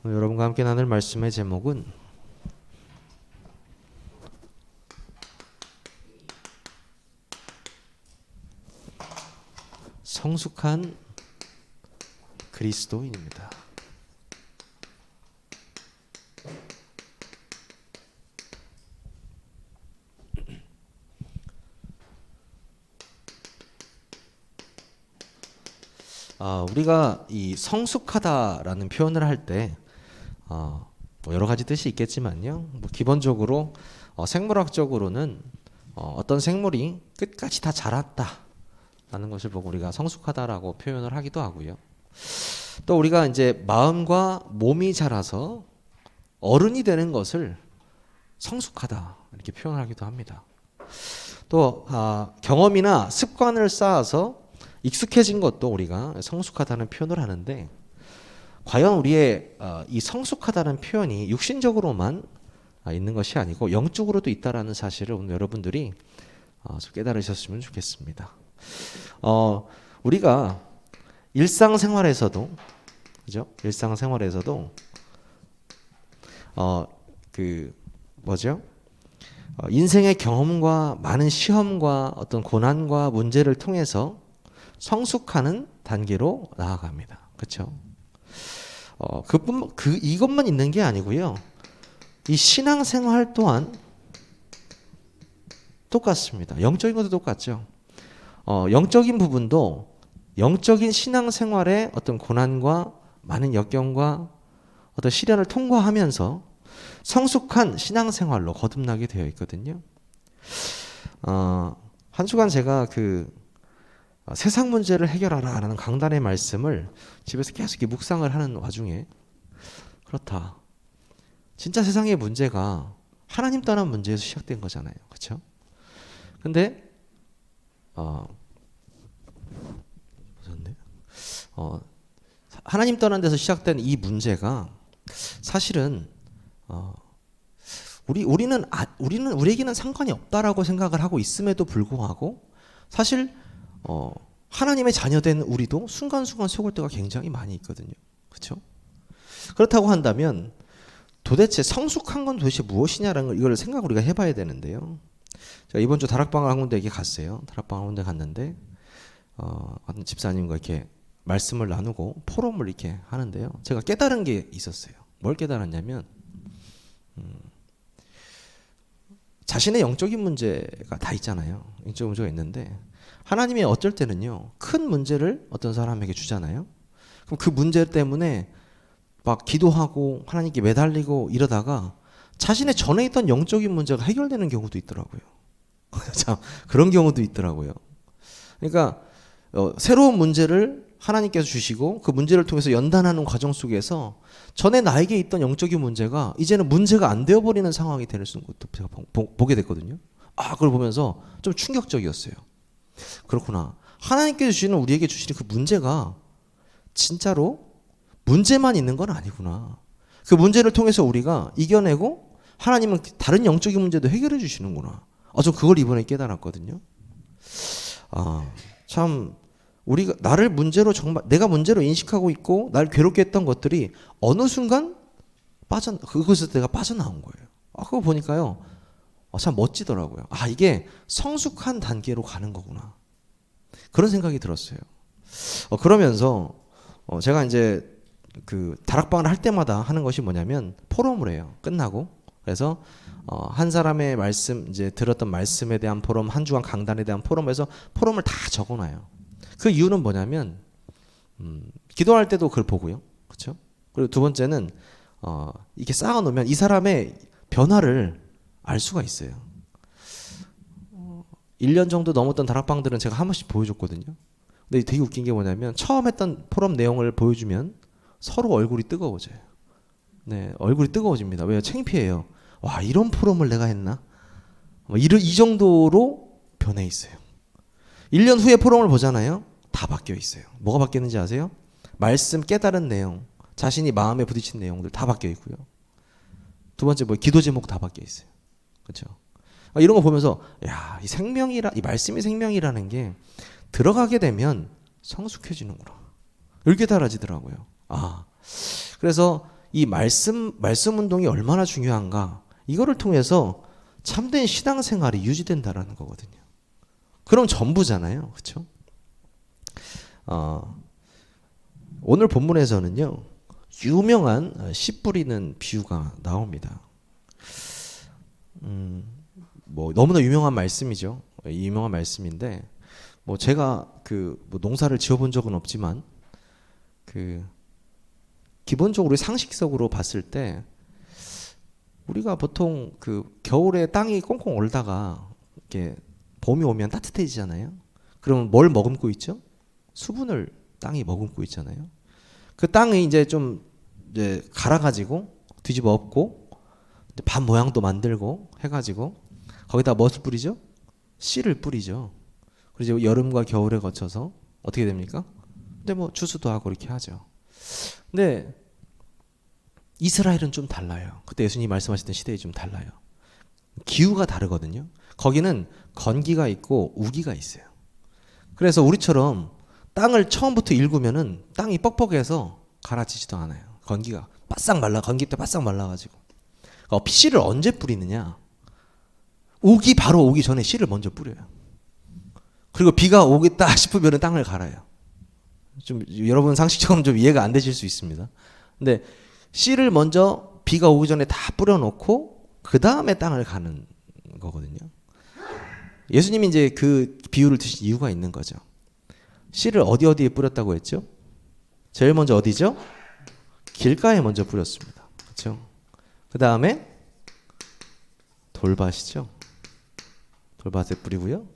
오늘 여러분과 함께 나눌 말씀의 제목은 성숙한 그리스도인입니다. 우리가 이 성숙하다라는 표현을 할 때 뭐 여러 가지 뜻이 있겠지만요. 뭐 기본적으로 생물학적으로는 어떤 생물이 끝까지 다 자랐다라는 것을 보고 우리가 성숙하다라고 표현을 하기도 하고요. 또 우리가 이제 마음과 몸이 자라서 어른이 되는 것을 성숙하다 이렇게 표현하기도 합니다. 또 경험이나 습관을 쌓아서 익숙해진 것도 우리가 성숙하다는 표현을 하는데, 과연 우리의 이 성숙하다는 표현이 육신적으로만 있는 것이 아니고 영적으로도 있다라는 사실을 오늘 여러분들이 좀 깨달으셨으면 좋겠습니다. 우리가 일상생활에서도, 그죠? 일상생활에서도 인생의 경험과 많은 시험과 어떤 고난과 문제를 통해서 성숙하는 단계로 나아갑니다. 그렇죠? 이것만 있는 게 아니고요. 이 신앙생활 또한 똑같습니다. 영적인 것도 똑같죠. 영적인 부분도 영적인 신앙생활의 어떤 고난과 많은 역경과 어떤 시련을 통과하면서 성숙한 신앙생활로 거듭나게 되어 있거든요. 한 주간 제가 세상 문제를 해결하라라는 강단의 말씀을 집에서 계속 이렇게 묵상을 하는 와중에, 그렇다. 진짜 세상의 문제가 하나님 떠난 문제에서 시작된 거잖아요. 그렇죠? 근데 하나님 떠난 데서 시작된 이 문제가 사실은 우리는 우리에게는 상관이 없다라고 생각을 하고 있음에도 불구하고 사실 하나님의 자녀된 우리도 순간순간 속을 때가 굉장히 많이 있거든요. 그렇죠? 그렇다고 한다면 도대체 성숙한 건 도대체 무엇이냐라는 이걸 생각을 우리가 해봐야 되는데요. 제가 이번 주 다락방을 한 군데 갔어요. 다락방 한 군데 갔는데 어떤 집사님과 이렇게 말씀을 나누고 포럼을 이렇게 하는데요. 제가 깨달은 게 있었어요. 뭘 깨달았냐면 자신의 영적인 문제가 다 있잖아요. 영적 문제가 있는데 하나님이 어쩔 때는요, 큰 문제를 어떤 사람에게 주잖아요. 그럼 그 문제 때문에 막 기도하고 하나님께 매달리고 이러다가 자신의 전에 있던 영적인 문제가 해결되는 경우도 있더라고요. 참 그런 경우도 있더라고요. 그러니까 새로운 문제를 하나님께서 주시고 그 문제를 통해서 연단하는 과정 속에서 전에 나에게 있던 영적인 문제가 이제는 문제가 안 되어버리는 상황이 되는 것도 제가 보게 됐거든요. 그걸 보면서 좀 충격적이었어요. 그렇구나. 하나님께서 주시는 우리에게 주시는 그 문제가 진짜로 문제만 있는 건 아니구나. 그 문제를 통해서 우리가 이겨내고 하나님은 다른 영적인 문제도 해결해 주시는구나. 저 그걸 이번에 깨달았거든요. 참 우리가 나를 문제로 정말 내가 문제로 인식하고 있고 날 괴롭게 했던 것들이 어느 순간 그것에서 내가 빠져나온 거예요. 그거 보니까요. 참 멋지더라고요. 이게 성숙한 단계로 가는 거구나. 그런 생각이 들었어요. 그러면서 제가 이제 다락방을 할 때마다 하는 것이 뭐냐면 포럼을 해요. 끝나고. 그래서 한 사람의 말씀, 이제 들었던 말씀에 대한 포럼, 한 주간 강단에 대한 포럼에서 포럼을 다 적어놔요. 그 이유는 뭐냐면 기도할 때도 그걸 보고요. 그렇죠? 그리고 두 번째는 이렇게 쌓아놓으면 이 사람의 변화를 알 수가 있어요. 1년 정도 넘었던 다락방들은 제가 한 번씩 보여줬거든요. 근데 되게 웃긴 게 뭐냐면 처음 했던 포럼 내용을 보여주면 서로 얼굴이 뜨거워져요. 네, 얼굴이 뜨거워집니다. 왜요? 창피해요. 이런 포럼을 내가 했나? 이 정도로 변해 있어요. 1년 후에 포럼을 보잖아요. 다 바뀌어 있어요. 뭐가 바뀌었는지 아세요? 말씀 깨달은 내용, 자신이 마음에 부딪힌 내용들 다 바뀌어 있고요. 두 번째 기도 제목 다 바뀌어 있어요. 그렇죠? 이런 거 보면서 이 말씀이 생명이라는 게 들어가게 되면 성숙해지는구나. 이렇게 달라지더라고요. 그래서 이 말씀 운동이 얼마나 중요한가, 이거를 통해서 참된 신앙생활이 유지된다라는 거거든요. 그럼 전부잖아요. 그렇죠? 오늘 본문에서는요, 유명한 씨 뿌리는 비유가 나옵니다. 뭐 너무나 유명한 말씀이죠. 유명한 말씀인데, 뭐 제가 뭐 농사를 지어본 적은 없지만 기본적으로 상식적으로 봤을 때 우리가 보통 겨울에 땅이 꽁꽁 얼다가 이렇게 봄이 오면 따뜻해지잖아요. 그러면 뭘 머금고 있죠? 수분을 땅이 머금고 있잖아요. 그 땅이 이제 좀 갈아가지고 뒤집어 엎고 밭 모양도 만들고 해가지고 거기다 무엇을 뿌리죠? 씨를 뿌리죠. 그래서 여름과 겨울에 거쳐서 어떻게 됩니까? 근데 뭐 추수도 하고 이렇게 하죠. 근데 이스라엘은 좀 달라요. 그때 예수님이 말씀하셨던 시대에 좀 달라요. 기후가 다르거든요. 거기는 건기가 있고 우기가 있어요. 그래서 우리처럼 땅을 처음부터 일구면은 땅이 뻑뻑해서 갈아지지도 않아요. 건기가 바싹 말라, 건기 때 바싹 말라가지고. 씨를 언제 뿌리느냐? 바로 오기 전에 씨를 먼저 뿌려요. 그리고 비가 오겠다 싶으면 땅을 갈아요. 좀 여러분 상식적으로 좀 이해가 안 되실 수 있습니다. 근데 씨를 먼저 비가 오기 전에 다 뿌려놓고 그 다음에 땅을 가는 거거든요. 예수님이 이제 그 비유를 드신 이유가 있는 거죠. 씨를 어디에 뿌렸다고 했죠? 제일 먼저 어디죠? 길가에 먼저 뿌렸습니다. 그렇죠? 그 다음에 돌밭이죠. 돌밭에 뿌리고요.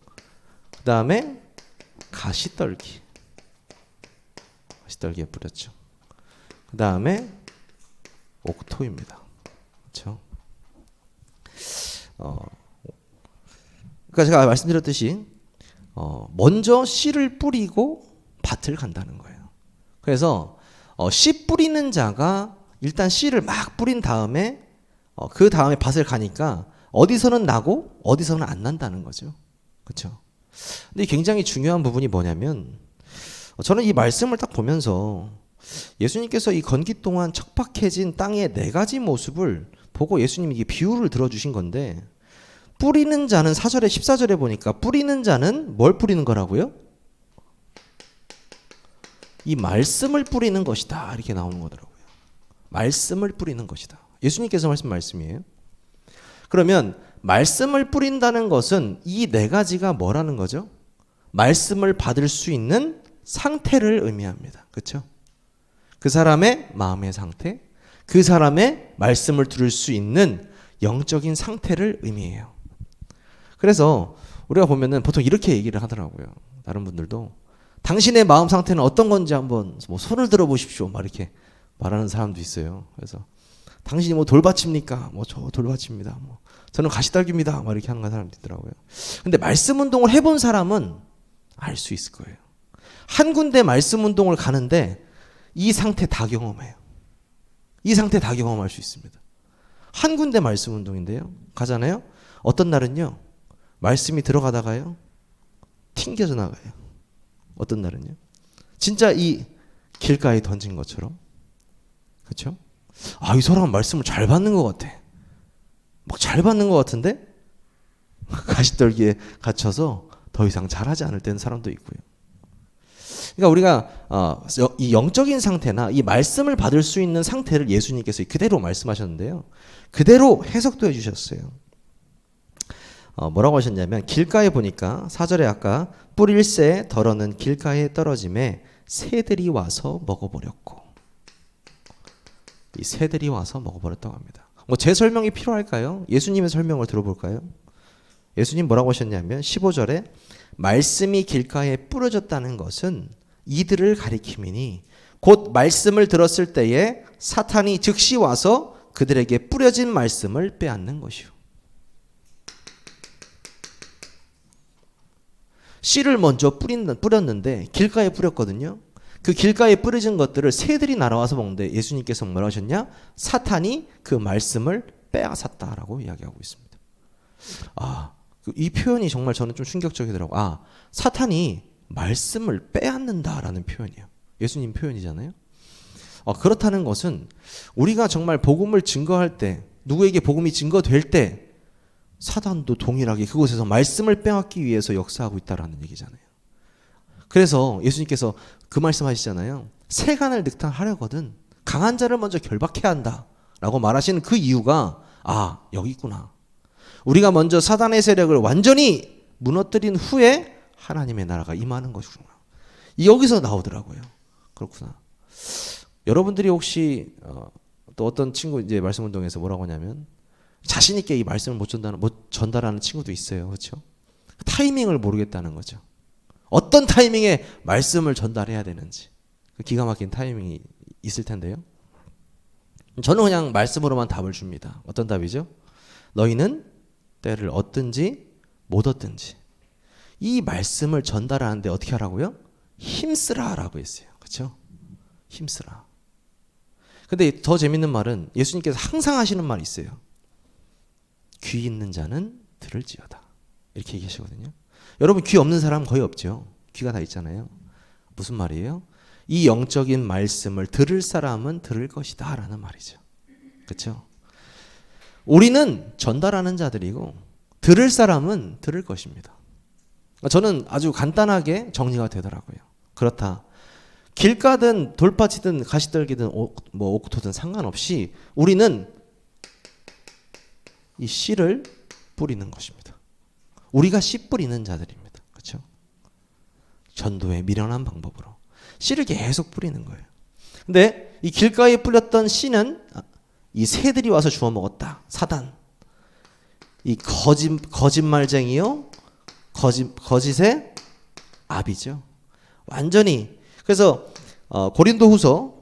그 다음에 가시떨기에 뿌렸죠. 그 다음에 옥토입니다. 그렇죠? 그러니까 제가 말씀드렸듯이 먼저 씨를 뿌리고 밭을 간다는 거예요. 그래서 씨 뿌리는 자가 일단 씨를 막 뿌린 다음에 그 다음에 밭을 가니까 어디서는 나고 어디서는 안 난다는 거죠. 그렇죠? 근데 굉장히 중요한 부분이 뭐냐면, 저는 이 말씀을 딱 보면서 예수님께서 이 건기 동안 척박해진 땅의 4가지 모습을 보고 예수님이 이 비유를 들어주신 건데, 뿌리는 자는 4절에 14절에 보니까 뿌리는 자는 뭘 뿌리는 거라고요? 이 말씀을 뿌리는 것이다, 이렇게 나오는 거더라고요. 말씀을 뿌리는 것이다. 예수님께서 말씀 말씀이에요. 그러면 말씀을 뿌린다는 것은 이 4가지가 뭐라는 거죠? 말씀을 받을 수 있는 상태를 의미합니다. 그렇죠? 그 사람의 마음의 상태, 그 사람의 말씀을 들을 수 있는 영적인 상태를 의미해요. 그래서 우리가 보면은 보통 이렇게 얘기를 하더라고요. 다른 분들도 당신의 마음 상태는 어떤 건지 한번 뭐 손을 들어 보십시오, 막 이렇게 말하는 사람도 있어요. 그래서 당신이 뭐 돌밭입니까? 뭐 저 돌밭입니다. 뭐 저는 가시떨기입니다. 막 이렇게 하는 사람도 있더라고요. 근데 말씀 운동을 해본 사람은 알 수 있을 거예요. 한 군데 말씀 운동을 가는데 이 상태 다 경험해요. 이 상태 다 경험할 수 있습니다. 한 군데 말씀 운동인데요. 가잖아요. 어떤 날은요, 말씀이 들어가다가요, 튕겨져 나가요. 어떤 날은요, 진짜 이 길가에 던진 것처럼. 그렇죠? 이 사람은 말씀을 잘 받는 것 같아. 막 잘 받는 것 같은데 가시떨기에 갇혀서 더 이상 잘하지 않을 때는 사람도 있고요. 그러니까 우리가 이 영적인 상태나 이 말씀을 받을 수 있는 상태를 예수님께서 그대로 말씀하셨는데요, 그대로 해석도 해주셨어요. 뭐라고 하셨냐면, 길가에 보니까 4절에 아까 뿌릴새 덜어는 길가에 떨어짐에 새들이 와서 먹어버렸고, 이 새들이 와서 먹어버렸다고 합니다. 뭐 제 설명이 필요할까요? 예수님의 설명을 들어볼까요? 예수님 뭐라고 하셨냐면 15절에 말씀이 길가에 뿌려졌다는 것은 이들을 가리킴이니 곧 말씀을 들었을 때에 사탄이 즉시 와서 그들에게 뿌려진 말씀을 빼앗는 것이요. 씨를 먼저 뿌렸는데 길가에 뿌렸거든요. 그 길가에 뿌려진 것들을 새들이 날아와서 먹는데 예수님께서 뭐라고 하셨냐? 사탄이 그 말씀을 빼앗았다라고 이야기하고 있습니다. 이 표현이 정말 저는 좀 충격적이더라고요. 사탄이 말씀을 빼앗는다라는 표현이에요. 예수님 표현이잖아요. 그렇다는 것은 우리가 정말 복음을 증거할 때, 누구에게 복음이 증거될 때 사단도 동일하게 그곳에서 말씀을 빼앗기 위해서 역사하고 있다라는 얘기잖아요. 그래서 예수님께서 그 말씀하시잖아요. 세간을 늑탈하려거든 강한 자를 먼저 결박해야 한다라고 말하시는 그 이유가 여기 있구나. 우리가 먼저 사단의 세력을 완전히 무너뜨린 후에 하나님의 나라가 임하는 것이구나. 여기서 나오더라고요. 그렇구나. 여러분들이 혹시 또 어떤 친구 이제 말씀 운동에서 뭐라고 하냐면 자신 있게 이 말씀을 못 전달하는 친구도 있어요. 그렇죠? 타이밍을 모르겠다는 거죠. 어떤 타이밍에 말씀을 전달해야 되는지 기가 막힌 타이밍이 있을 텐데요. 저는 그냥 말씀으로만 답을 줍니다. 어떤 답이죠? 너희는 때를 얻든지 못 얻든지 이 말씀을 전달하는데 어떻게 하라고요? 힘쓰라라고 했어요. 그렇죠? 힘쓰라. 근데 더 재밌는 말은 예수님께서 항상 하시는 말이 있어요. 귀 있는 자는 들을지어다. 이렇게 얘기하시거든요. 여러분 귀 없는 사람 거의 없죠. 귀가 다 있잖아요. 무슨 말이에요? 이 영적인 말씀을 들을 사람은 들을 것이다 라는 말이죠. 그렇죠? 우리는 전달하는 자들이고 들을 사람은 들을 것입니다. 저는 아주 간단하게 정리가 되더라고요. 그렇다. 길가든 돌파치든 가시떨기든 옥토든 상관없이 우리는 이 씨를 뿌리는 것입니다. 우리가 씨 뿌리는 자들입니다. 그렇죠? 전도의 미련한 방법으로 씨를 계속 뿌리는 거예요. 근데 이 길가에 뿌렸던 씨는 이 새들이 와서 주워 먹었다. 사단. 이 거짓말쟁이요. 거짓의 압이죠. 완전히. 그래서 고린도후서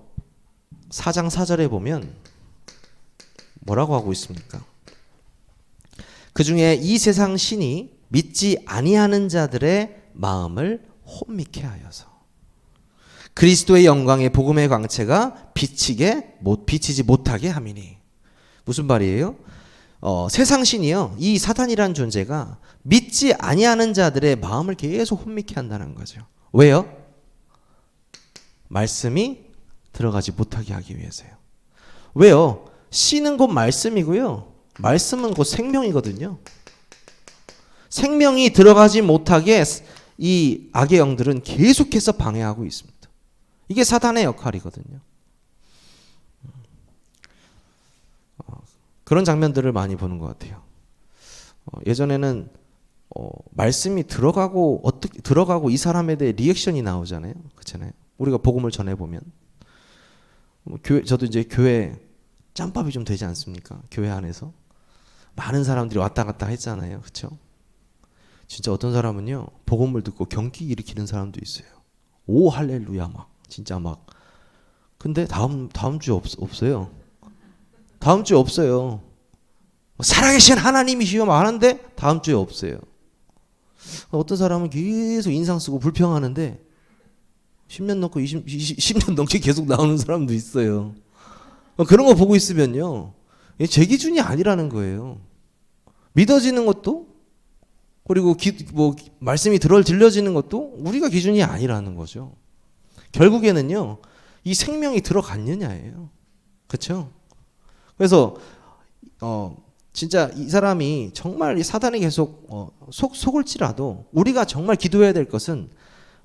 4장 4절에 보면 뭐라고 하고 있습니까? 그 중에 이 세상 신이 믿지 아니하는 자들의 마음을 혼미케 하여서 그리스도의 영광의 복음의 광채가 비치지 못하게 함이니. 무슨 말이에요? 세상 신이요. 이 사탄이란 존재가 믿지 아니하는 자들의 마음을 계속 혼미케 한다는 거죠. 왜요? 말씀이 들어가지 못하게 하기 위해서요. 왜요? 씨는 곧 말씀이고요. 말씀은 곧 생명이거든요. 생명이 들어가지 못하게 이 악의 영들은 계속해서 방해하고 있습니다. 이게 사단의 역할이거든요. 그런 장면들을 많이 보는 것 같아요. 예전에는 말씀이 들어가고 이 사람에 대해 리액션이 나오잖아요. 그렇잖아요. 우리가 복음을 전해 보면 저도 이제 교회 짬밥이 좀 되지 않습니까? 교회 안에서 많은 사람들이 왔다 갔다 했잖아요. 그렇죠? 진짜 어떤 사람은요 복음을 듣고 경기 일으키는 사람도 있어요. 오 할렐루야 막 진짜 막. 근데 다음 주에 없어요. 다음 주에 없어요. 살아계신 하나님이시여 막 하는데 다음 주에 없어요. 어떤 사람은 계속 인상 쓰고 불평하는데 10년 넘고 10년 넘게 계속 나오는 사람도 있어요. 그런 거 보고 있으면요 제 기준이 아니라는 거예요. 믿어지는 것도 그리고 말씀이 들려지는 것도 우리가 기준이 아니라는 거죠. 결국에는요 이 생명이 들어갔느냐예요. 그렇죠? 그래서 진짜 이 사람이 정말 이 사단이 계속 속을지라도 우리가 정말 기도해야 될 것은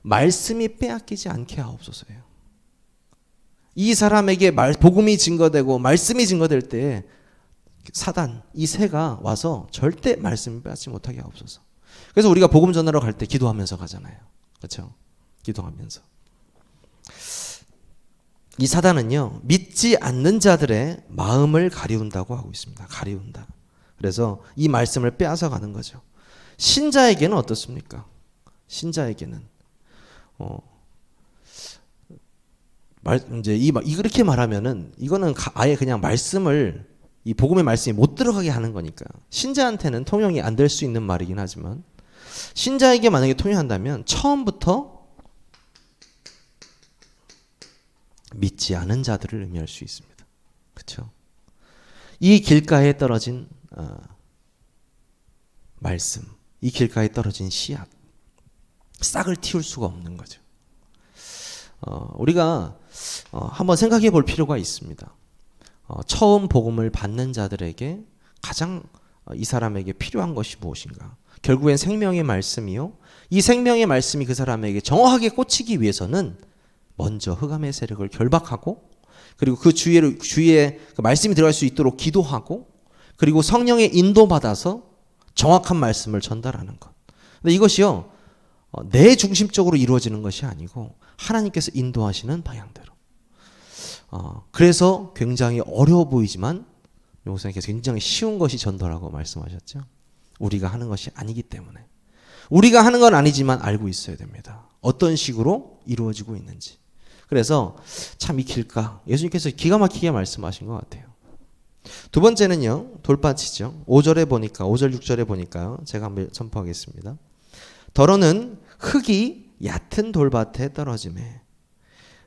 말씀이 빼앗기지 않게 하옵소서예요. 이 사람에게 복음이 증거되고 말씀이 증거될 때 사단, 이 새가 와서 절대 말씀을 빼앗지 못하게 하옵소서. 그래서 우리가 복음 전하러 갈 때 기도하면서 가잖아요. 그렇죠? 기도하면서. 이 사단은요 믿지 않는 자들의 마음을 가리운다고 하고 있습니다. 가리운다. 그래서 이 말씀을 빼앗아 가는 거죠. 신자에게는 어떻습니까? 신자에게는 이제 이렇게 말하면은 이거는 아예 그냥 말씀을 이 복음의 말씀이 못 들어가게 하는 거니까 신자한테는 통용이 안 될 수 있는 말이긴 하지만 신자에게 만약에 통용한다면 처음부터 믿지 않은 자들을 의미할 수 있습니다. 그렇죠? 이 길가에 떨어진 말씀, 이 길가에 떨어진 씨앗, 싹을 틔울 수가 없는 거죠. 우리가 한번 생각해 볼 필요가 있습니다. 처음 복음을 받는 자들에게 가장 이 사람에게 필요한 것이 무엇인가? 결국엔 생명의 말씀이요. 이 생명의 말씀이 그 사람에게 정확하게 꽂히기 위해서는 먼저 흑암의 세력을 결박하고, 그리고 그 주위에 그 말씀이 들어갈 수 있도록 기도하고, 그리고 성령의 인도받아서 정확한 말씀을 전달하는 것. 근데 이것이요, 내 중심적으로 이루어지는 것이 아니고 하나님께서 인도하시는 방향대로. 그래서 굉장히 어려워 보이지만 목사님께서 굉장히 쉬운 것이 전도라고 말씀하셨죠. 우리가 하는 것이 아니기 때문에. 우리가 하는 건 아니지만 알고 있어야 됩니다. 어떤 식으로 이루어지고 있는지. 그래서 참 이 길가, 예수님께서 기가 막히게 말씀하신 것 같아요. 두 번째는요, 돌밭이죠. 5절 6절에 보니까요, 제가 한번 선포하겠습니다. 더러는 흙이 얕은 돌밭에 떨어지매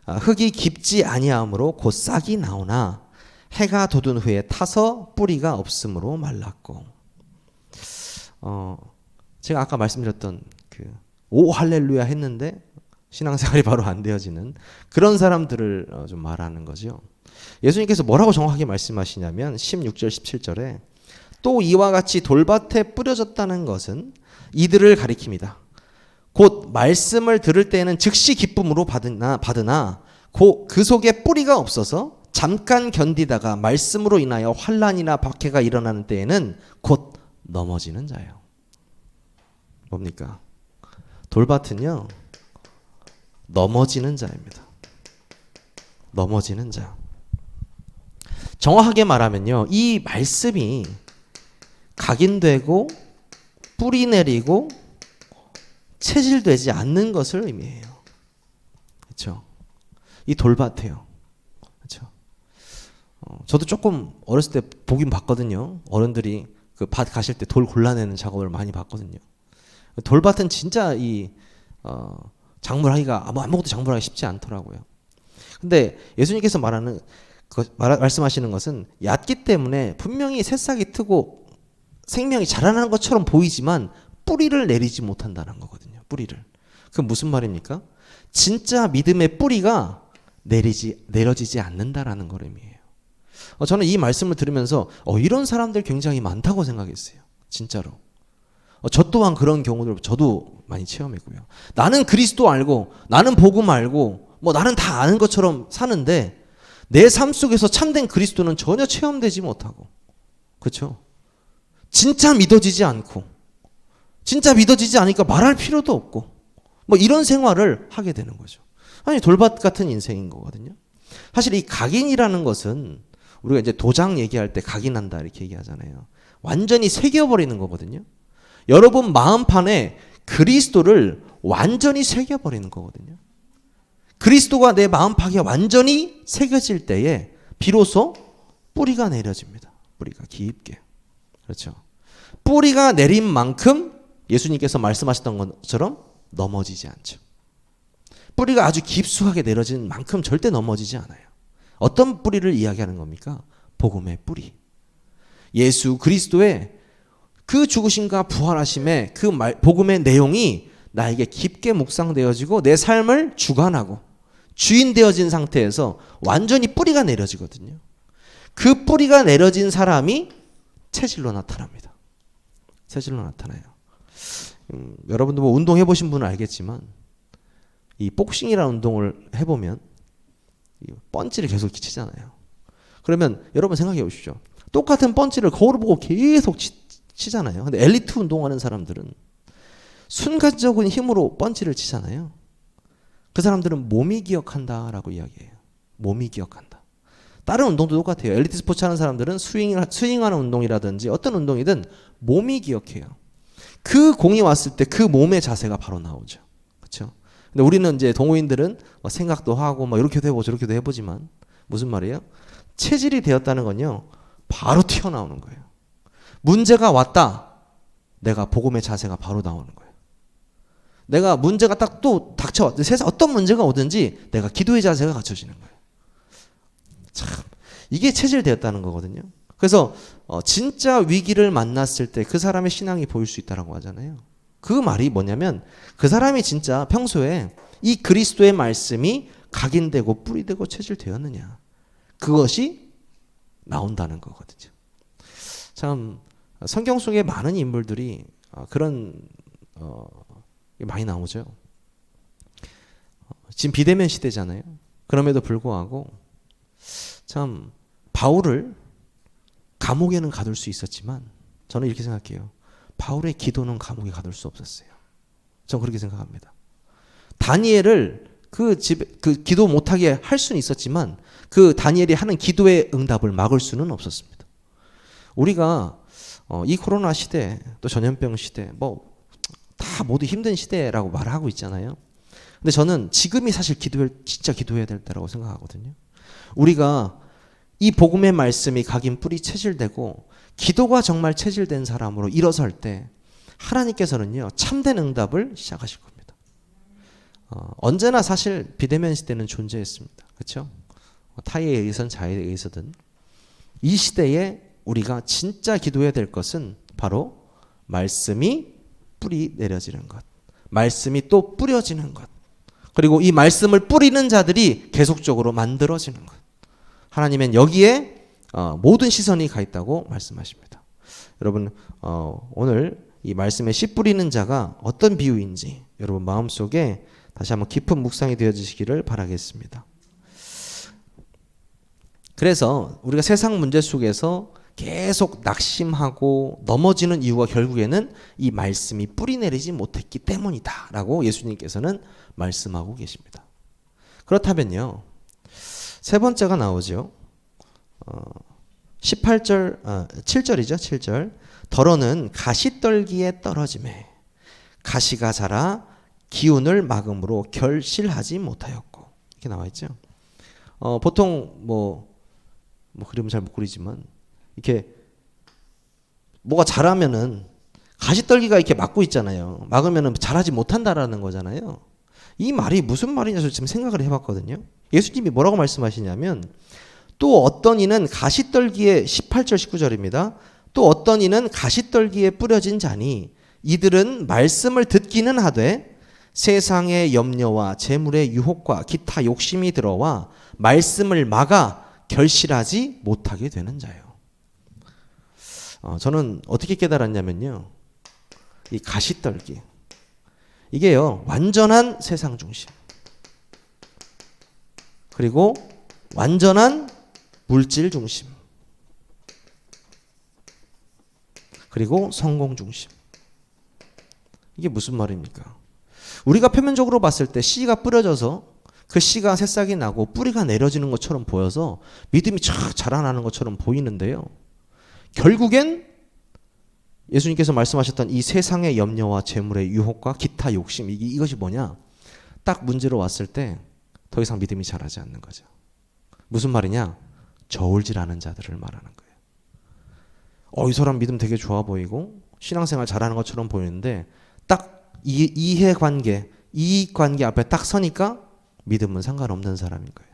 흙이 깊지 아니하므로 곧 싹이 나오나 해가 돋은 후에 타서 뿌리가 없으므로 말랐고. 제가 아까 말씀드렸던 오 할렐루야 했는데 신앙생활이 바로 안 되어지는 그런 사람들을 좀 말하는 거죠. 예수님께서 뭐라고 정확하게 말씀하시냐면 16절 17절에 또 이와 같이 돌밭에 뿌려졌다는 것은 이들을 가리킵니다. 곧 말씀을 들을 때에는 즉시 기쁨으로 받으나 그 속에 뿌리가 없어서 잠깐 견디다가 말씀으로 인하여 환난이나 박해가 일어나는 때에는 곧 넘어지는 자예요. 뭡니까? 돌밭은요, 넘어지는 자입니다. 넘어지는 자. 정확하게 말하면요, 이 말씀이 각인되고 뿌리 내리고 체질되지 않는 것을 의미해요. 그렇죠? 이 돌밭이에요. 그렇죠? 저도 조금 어렸을 때 보긴 봤거든요. 어른들이 그 밭 가실 때 돌 골라내는 작업을 많이 봤거든요. 돌밭은 진짜 이 작물하기가 아무것도 작물하기 쉽지 않더라고요. 근데 예수님께서 말씀하시는 것은 얕기 때문에 분명히 새싹이 트고 생명이 자라나는 것처럼 보이지만 뿌리를 내리지 못한다는 거거든요. 뿌리를. 그건 무슨 말입니까? 진짜 믿음의 뿌리가 내려지지 않는다라는 걸 의미해요. 저는 이 말씀을 들으면서 이런 사람들 굉장히 많다고 생각했어요. 진짜로. 저 또한 그런 경우를 저도 많이 체험했고요. 나는 그리스도 알고 나는 복음 알고 나는 다 아는 것처럼 사는데 내 삶 속에서 참된 그리스도는 전혀 체험되지 못하고, 그렇죠? 진짜 믿어지지 않고, 진짜 믿어지지 않으니까 말할 필요도 없고 이런 생활을 하게 되는 거죠. 아니, 돌밭 같은 인생인 거거든요. 사실 이 각인이라는 것은 우리가 이제 도장 얘기할 때 각인한다 이렇게 얘기하잖아요. 완전히 새겨버리는 거거든요. 여러분 마음판에 그리스도를 완전히 새겨버리는 거거든요. 그리스도가 내 마음판에 완전히 새겨질 때에 비로소 뿌리가 내려집니다. 뿌리가 깊게. 그렇죠. 뿌리가 내린 만큼 예수님께서 말씀하셨던 것처럼 넘어지지 않죠. 뿌리가 아주 깊숙하게 내려진 만큼 절대 넘어지지 않아요. 어떤 뿌리를 이야기하는 겁니까? 복음의 뿌리. 예수 그리스도의 그 죽으심과 부활하심의 그 복음의 내용이 나에게 깊게 묵상되어지고 내 삶을 주관하고 주인 되어진 상태에서 완전히 뿌리가 내려지거든요. 그 뿌리가 내려진 사람이 체질로 나타납니다. 체질로 나타나요. 여러분도 운동 해보신 분은 알겠지만 이 복싱이라는 운동을 해보면 펀치를 계속 치잖아요. 그러면 여러분 생각해 보십시오. 똑같은 펀치를 거울을 보고 계속 치잖아요. 근데 엘리트 운동하는 사람들은 순간적인 힘으로 펀치를 치잖아요. 그 사람들은 몸이 기억한다라고 이야기해요. 몸이 기억한다. 다른 운동도 똑같아요. 엘리트 스포츠 하는 사람들은 스윙하는 운동이라든지 어떤 운동이든 몸이 기억해요. 그 공이 왔을 때 그 몸의 자세가 바로 나오죠. 그렇죠? 근데 우리는 이제 동호인들은 생각도 하고 이렇게도 해보고 저렇게도 해보지만 무슨 말이에요? 체질이 되었다는 건요, 바로 튀어나오는 거예요. 문제가 왔다. 내가 복음의 자세가 바로 나오는 거예요. 내가 문제가 딱 또 닥쳐왔다. 세상 어떤 문제가 오든지 내가 기도의 자세가 갖춰지는 거예요. 참, 이게 체질되었다는 거거든요. 그래서 진짜 위기를 만났을 때 그 사람의 신앙이 보일 수 있다라고 하잖아요. 그 말이 뭐냐면 그 사람이 진짜 평소에 이 그리스도의 말씀이 각인되고 뿌리되고 체질되었느냐. 그것이 나온다는 거거든요. 참 성경 속에 많은 인물들이 그런 많이 나오죠. 지금 비대면 시대잖아요. 그럼에도 불구하고 참 바울을 감옥에는 가둘 수 있었지만 저는 이렇게 생각해요. 바울의 기도는 감옥에 가둘 수 없었어요. 저는 그렇게 생각합니다. 다니엘을 그 기도 못하게 할 수는 있었지만 그 다니엘이 하는 기도의 응답을 막을 수는 없었습니다. 우리가 이 코로나 시대 또 전염병 시대 뭐 다 모두 힘든 시대라고 말을 하고 있잖아요. 근데 저는 지금이 사실 진짜 기도해야 될 때라고 생각하거든요. 우리가 이 복음의 말씀이 각인 뿌리 체질되고 기도가 정말 체질된 사람으로 일어설 때 하나님께서는요 참된 응답을 시작하실 겁니다. 언제나 사실 비대면 시대는 존재했습니다. 그렇죠? 타에 의해선 자에 의해서든 이 시대에 우리가 진짜 기도해야 될 것은 바로 말씀이 뿌리 내려지는 것, 말씀이 또 뿌려지는 것, 그리고 이 말씀을 뿌리는 자들이 계속적으로 만들어지는 것. 하나님은 여기에 모든 시선이 가 있다고 말씀하십니다. 여러분 오늘 이 말씀에 씨 뿌리는 자가 어떤 비유인지 여러분 마음속에 다시 한번 깊은 묵상이 되어지시기를 바라겠습니다. 그래서 우리가 세상 문제 속에서 계속 낙심하고 넘어지는 이유가 결국에는 이 말씀이 뿌리 내리지 못했기 때문이다 라고 예수님께서는 말씀하고 계십니다. 그렇다면요 세 번째가 나오죠. 7절이죠. 7절. 더러는 가시떨기에 떨어짐에 가시가 자라 기운을 막음으로 결실하지 못하였고 이렇게 나와 있죠. 보통 뭐 그림은 잘 못 그리지만 이렇게 뭐가 자라면은 가시떨기가 이렇게 막고 있잖아요. 막으면은 자라지 못한다라는 거잖아요. 이 말이 무슨 말이냐 저 지금 생각을 해봤거든요. 예수님이 뭐라고 말씀하시냐면 또 어떤 이는 가시떨기에 18절 19절입니다. 또 어떤 이는 가시떨기에 뿌려진 자니 이들은 말씀을 듣기는 하되 세상의 염려와 재물의 유혹과 기타 욕심이 들어와 말씀을 막아 결실하지 못하게 되는 자요. 저는 어떻게 깨달았냐면요. 이 가시떨기 이게요 완전한 세상 중심 그리고 완전한 물질 중심 그리고 성공 중심. 이게 무슨 말입니까? 우리가 표면적으로 봤을 때 씨가 뿌려져서 그 씨가 새싹이 나고 뿌리가 내려지는 것처럼 보여서 믿음이 쫙 자라나는 것처럼 보이는데요. 결국엔 예수님께서 말씀하셨던 이 세상의 염려와 재물의 유혹과 기타 욕심 이것이 뭐냐? 딱 문제로 왔을 때 더 이상 믿음이 자라지 않는 거죠. 무슨 말이냐? 저울질하는 자들을 말하는 거예요. 이 사람 믿음 되게 좋아 보이고 신앙생활 잘하는 것처럼 보이는데 딱 이해관계, 이익관계 앞에 딱 서니까 믿음은 상관없는 사람인 거예요.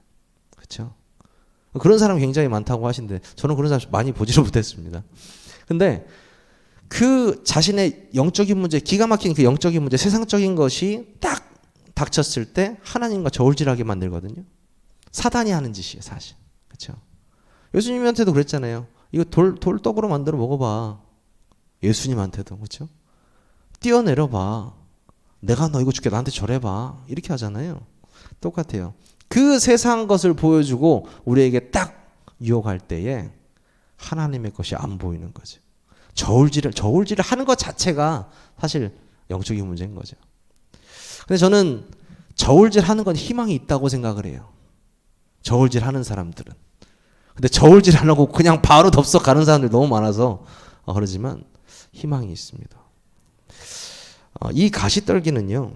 그렇죠? 그런 사람 굉장히 많다고 하시는데 저는 그런 사람 많이 보지를 못했습니다. 근데 그 자신의 영적인 문제, 기가 막힌 그 영적인 문제, 세상적인 것이 딱 닥쳤을 때 하나님과 저울질하게 만들거든요. 사단이 하는 짓이에요, 사실. 그렇죠? 예수님한테도 그랬잖아요. 이거 돌떡으로 만들어 먹어봐. 예수님한테도 그렇죠? 뛰어내려봐. 내가 너 이거 줄게. 나한테 절해봐. 이렇게 하잖아요. 똑같아요. 그 세상 것을 보여주고 우리에게 딱 유혹할 때에 하나님의 것이 안 보이는 거죠. 저울질을 하는 것 자체가 사실 영적인 문제인 거죠. 근데 저는 저울질 하는 건 희망이 있다고 생각을 해요. 저울질 하는 사람들은. 근데 저울질 안 하고 그냥 바로 덥석 가는 사람들 너무 많아서 그러지만 희망이 있습니다. 이 가시떨기는요.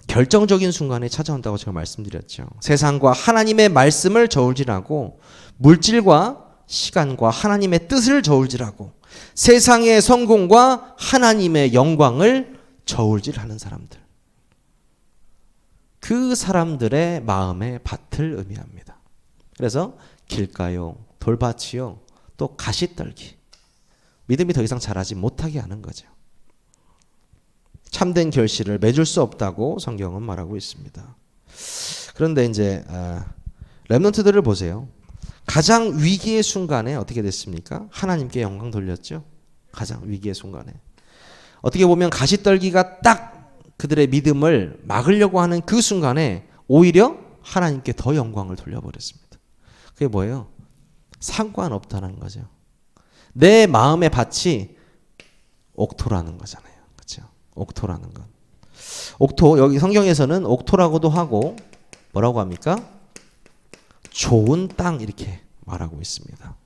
결정적인 순간에 찾아온다고 제가 말씀드렸죠. 세상과 하나님의 말씀을 저울질하고 물질과 시간과 하나님의 뜻을 저울질하고 세상의 성공과 하나님의 영광을 저울질하는 사람들. 그 사람들의 마음의 밭을 의미합니다. 그래서 길가요, 돌밭이요, 또 가시떨기. 믿음이 더 이상 자라지 못하게 하는 거죠. 참된 결실을 맺을 수 없다고 성경은 말하고 있습니다. 그런데 이제 렘넌트들을 보세요. 가장 위기의 순간에 어떻게 됐습니까? 하나님께 영광 돌렸죠. 가장 위기의 순간에. 어떻게 보면 가시떨기가 딱 그들의 믿음을 막으려고 하는 그 순간에 오히려 하나님께 더 영광을 돌려버렸습니다. 그게 뭐예요? 상관없다는 거죠. 내 마음의 밭이 옥토라는 거잖아요. 그렇죠? 옥토라는 건. 옥토, 여기 성경에서는 옥토라고도 하고 뭐라고 합니까? 좋은 땅 이렇게 말하고 있습니다.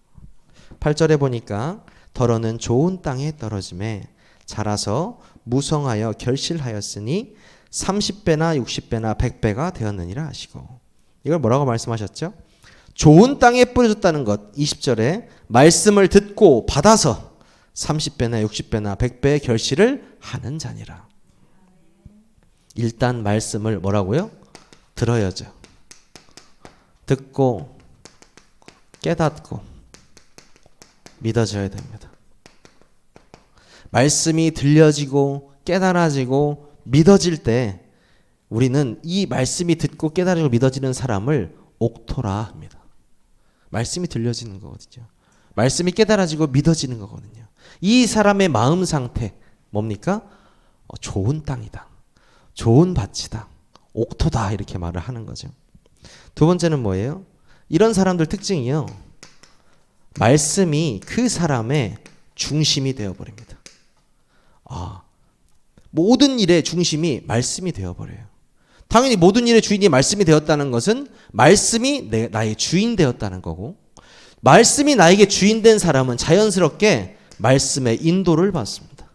8절에 보니까 더러는 좋은 땅에 떨어짐에 자라서 무성하여 결실하였으니 30배나 60배나 100배가 되었느니라 하시고, 이걸 뭐라고 말씀하셨죠? 좋은 땅에 뿌려졌다는 것. 20절에 말씀을 듣고 받아서 30배나 60배나 100배의 결실을 하는 자니라. 일단 말씀을 뭐라고요? 들어야죠. 듣고 깨닫고 믿어져야 됩니다. 말씀이 들려지고 깨달아지고 믿어질 때 우리는 이 말씀이 듣고 깨달아지고 믿어지는 사람을 옥토라 합니다. 말씀이 들려지는 거거든요. 말씀이 깨달아지고 믿어지는 거거든요. 이 사람의 마음 상태 뭡니까? 좋은 땅이다. 좋은 밭이다. 옥토다 이렇게 말을 하는 거죠. 두 번째는 뭐예요? 이런 사람들 특징이요. 말씀이 그 사람의 중심이 되어버립니다. 모든 일의 중심이 말씀이 되어버려요. 당연히 모든 일의 주인이 말씀이 되었다는 것은 말씀이 나의 주인 되었다는 거고, 말씀이 나에게 주인 된 사람은 자연스럽게 말씀의 인도를 받습니다.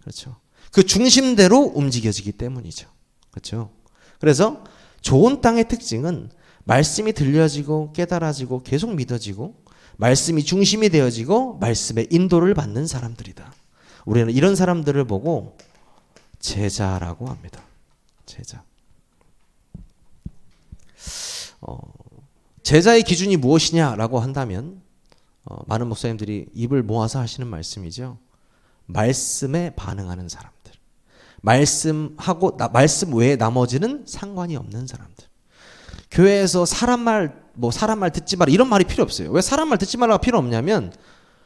그렇죠. 그 중심대로 움직여지기 때문이죠. 그렇죠. 그래서 좋은 땅의 특징은 말씀이 들려지고 깨달아지고 계속 믿어지고 말씀이 중심이 되어지고 말씀의 인도를 받는 사람들이다. 우리는 이런 사람들을 보고 제자라고 합니다. 제자. 제자의 기준이 무엇이냐라고 한다면 많은 목사님들이 입을 모아서 하시는 말씀이죠. 말씀에 반응하는 사람들. 말씀 외에 나머지는 상관이 없는 사람들. 교회에서 사람 말 듣지 마라 이런 말이 필요 없어요. 왜 사람 말 듣지 말라가 필요 없냐면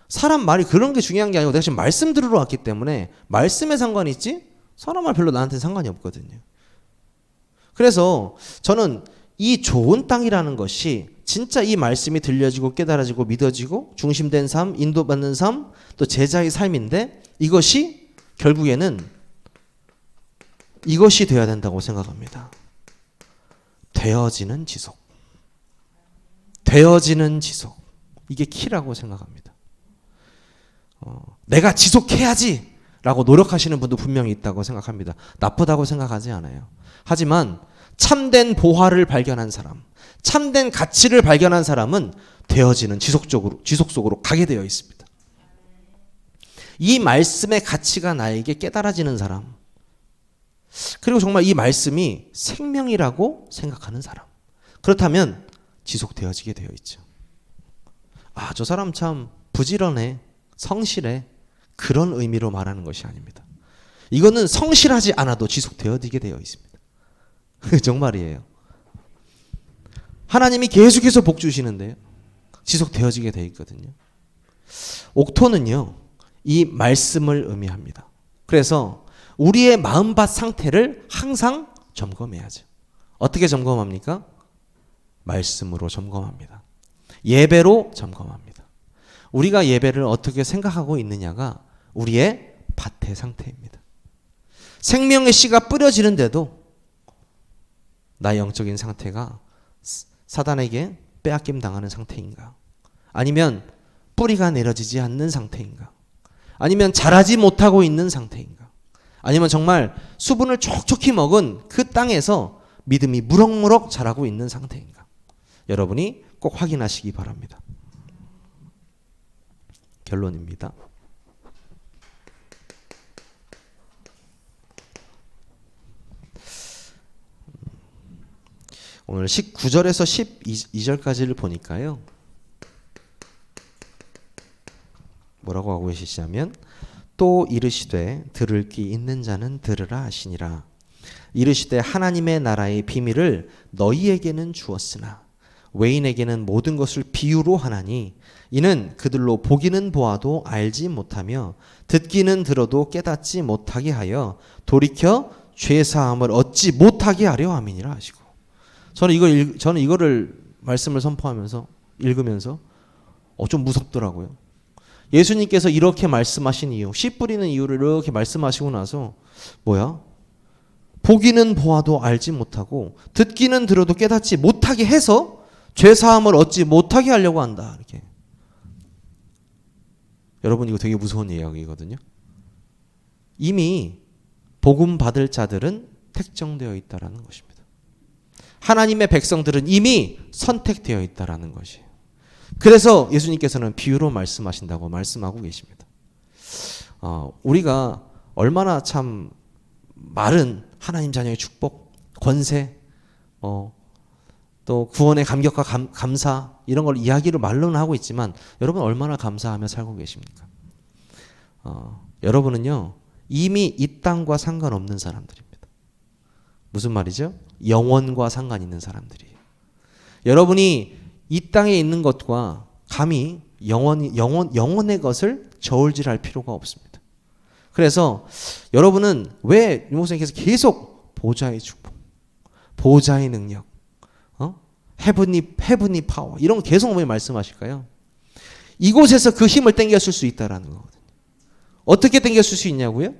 사람 말이 그런 게 중요한 게 아니고 내가 지금 말씀 들으러 왔기 때문에 말씀에 상관이 있지 사람 말 별로 나한테 상관이 없거든요. 그래서 저는 이 좋은 땅이라는 것이 진짜 이 말씀이 들려지고 깨달아지고 믿어지고 중심된 삶, 인도받는 삶, 또 제자의 삶인데 이것이 결국에는 이것이 되어야 된다고 생각합니다. 되어지는 지속. 되어지는 지속. 이게 키라고 생각합니다. 내가 지속해야지 라고 노력하시는 분도 분명히 있다고 생각합니다. 나쁘다고 생각하지 않아요. 하지만 참된 보화를 발견한 사람, 참된 가치를 발견한 사람은 되어지는 지속 속으로 가게 되어 있습니다. 이 말씀의 가치가 나에게 깨달아지는 사람, 그리고 정말 이 말씀이 생명이라고 생각하는 사람, 그렇다면 지속되어지게 되어 있죠. 저 사람 참 부지런해, 성실해, 그런 의미로 말하는 것이 아닙니다. 이거는 성실하지 않아도 지속되어지게 되어 있습니다. 정말이에요. 하나님이 계속해서 복 주시는데요. 지속되어지게 되어 있거든요. 옥토는요, 이 말씀을 의미합니다. 그래서 우리의 마음밭 상태를 항상 점검해야죠. 어떻게 점검합니까? 말씀으로 점검합니다. 예배로 점검합니다. 우리가 예배를 어떻게 생각하고 있느냐가 우리의 밭의 상태입니다. 생명의 씨가 뿌려지는데도 나의 영적인 상태가 사단에게 빼앗김 당하는 상태인가? 아니면 뿌리가 내려지지 않는 상태인가? 아니면 자라지 못하고 있는 상태인가? 아니면 정말 수분을 촉촉히 먹은 그 땅에서 믿음이 무럭무럭 자라고 있는 상태인가? 여러분이 꼭 확인하시기 바랍니다. 결론입니다. 오늘 19절에서 12절까지를 보니까요. 뭐라고 하고 계시냐면 또 이르시되 들을 귀 있는 자는 들으라 하시니라. 이르시되 하나님의 나라의 비밀을 너희에게는 주었으나 외인에게는 모든 것을 비유로 하나니 이는 그들로 보기는 보아도 알지 못하며 듣기는 들어도 깨닫지 못하게 하여 돌이켜 죄 사함을 얻지 못하게 하려 함이니라 하시고. 저는 이거를 말씀을 선포하면서 읽으면서 좀 무섭더라고요. 예수님께서 이렇게 말씀하신 이유, 씨 뿌리는 이유를 이렇게 말씀하시고 나서 뭐야? 보기는 보아도 알지 못하고 듣기는 들어도 깨닫지 못하게 해서 죄 사함을 얻지 못하게 하려고 한다. 이렇게. 여러분 이거 되게 무서운 이야기거든요. 이미 복음 받을 자들은 택정되어 있다라는 것입니다. 하나님의 백성들은 이미 선택되어 있다라는 것이에요. 그래서 예수님께서는 비유로 말씀하신다고 말씀하고 계십니다. 우리가 얼마나 참 말은 하나님 자녀의 축복, 권세, 또 구원의 감격과 감사 이런 걸 이야기를 말로는 하고 있지만 여러분 얼마나 감사하며 살고 계십니까? 여러분은요 이미 이 땅과 상관없는 사람들입니다. 무슨 말이죠? 영원과 상관 있는 사람들이에요. 여러분이 이 땅에 있는 것과 감히 영원의 것을 저울질할 필요가 없습니다. 그래서 여러분은 왜 유목사님께서 계속 보좌의 축복, 보좌의 능력, 헤븐리 파워 이런 거 계속 왜 말씀하실까요? 이곳에서 그 힘을 땡겼을 수 있다라는 거거든요. 어떻게 땡겼을 수 있냐고요?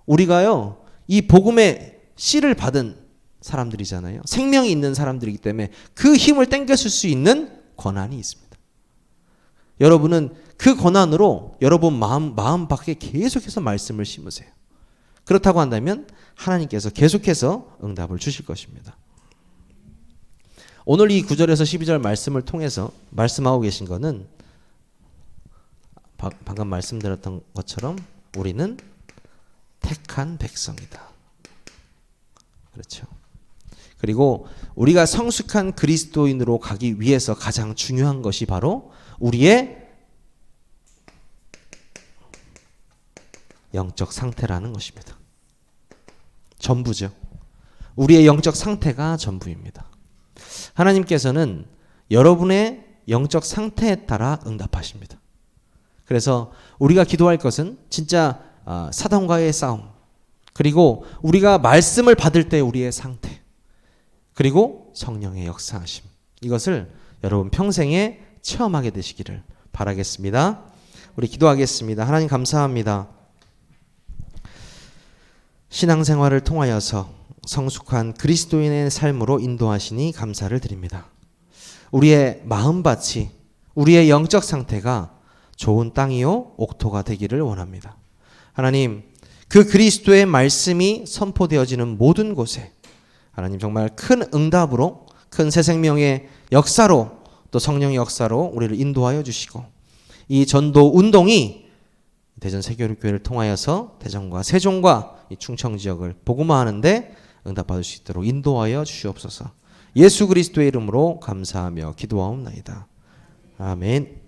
우리가요 이 복음의 씨를 받은 사람들이잖아요. 생명이 있는 사람들이기 때문에 그 힘을 땡겼을 수 있는 권한이 있습니다. 여러분은 그 권한으로 여러분 마음 밖에 계속해서 말씀을 심으세요. 그렇다고 한다면 하나님께서 계속해서 응답을 주실 것입니다. 오늘 이 9절에서 12절 말씀을 통해서 말씀하고 계신 것은 방금 말씀드렸던 것처럼 우리는 택한 백성이다. 그렇죠. 그리고 우리가 성숙한 그리스도인으로 가기 위해서 가장 중요한 것이 바로 우리의 영적 상태라는 것입니다. 전부죠. 우리의 영적 상태가 전부입니다. 하나님께서는 여러분의 영적 상태에 따라 응답하십니다. 그래서 우리가 기도할 것은 진짜 사단과의 싸움, 그리고 우리가 말씀을 받을 때 우리의 상태, 그리고 성령의 역사하심, 이것을 여러분 평생에 체험하게 되시기를 바라겠습니다. 우리 기도하겠습니다. 하나님 감사합니다. 신앙생활을 통하여서 성숙한 그리스도인의 삶으로 인도하시니 감사를 드립니다. 우리의 마음밭이, 우리의 영적 상태가 좋은 땅이요 옥토가 되기를 원합니다. 하나님, 그 그리스도의 말씀이 선포되어지는 모든 곳에 하나님 정말 큰 응답으로, 큰 새 생명의 역사로, 또 성령의 역사로 우리를 인도하여 주시고, 이 전도 운동이 대전 세교육교회를 통하여서 대전과 세종과 이 충청 지역을 복음화하는데 응답받을 수 있도록 인도하여 주시옵소서. 예수 그리스도의 이름으로 감사하며 기도하옵나이다. 아멘.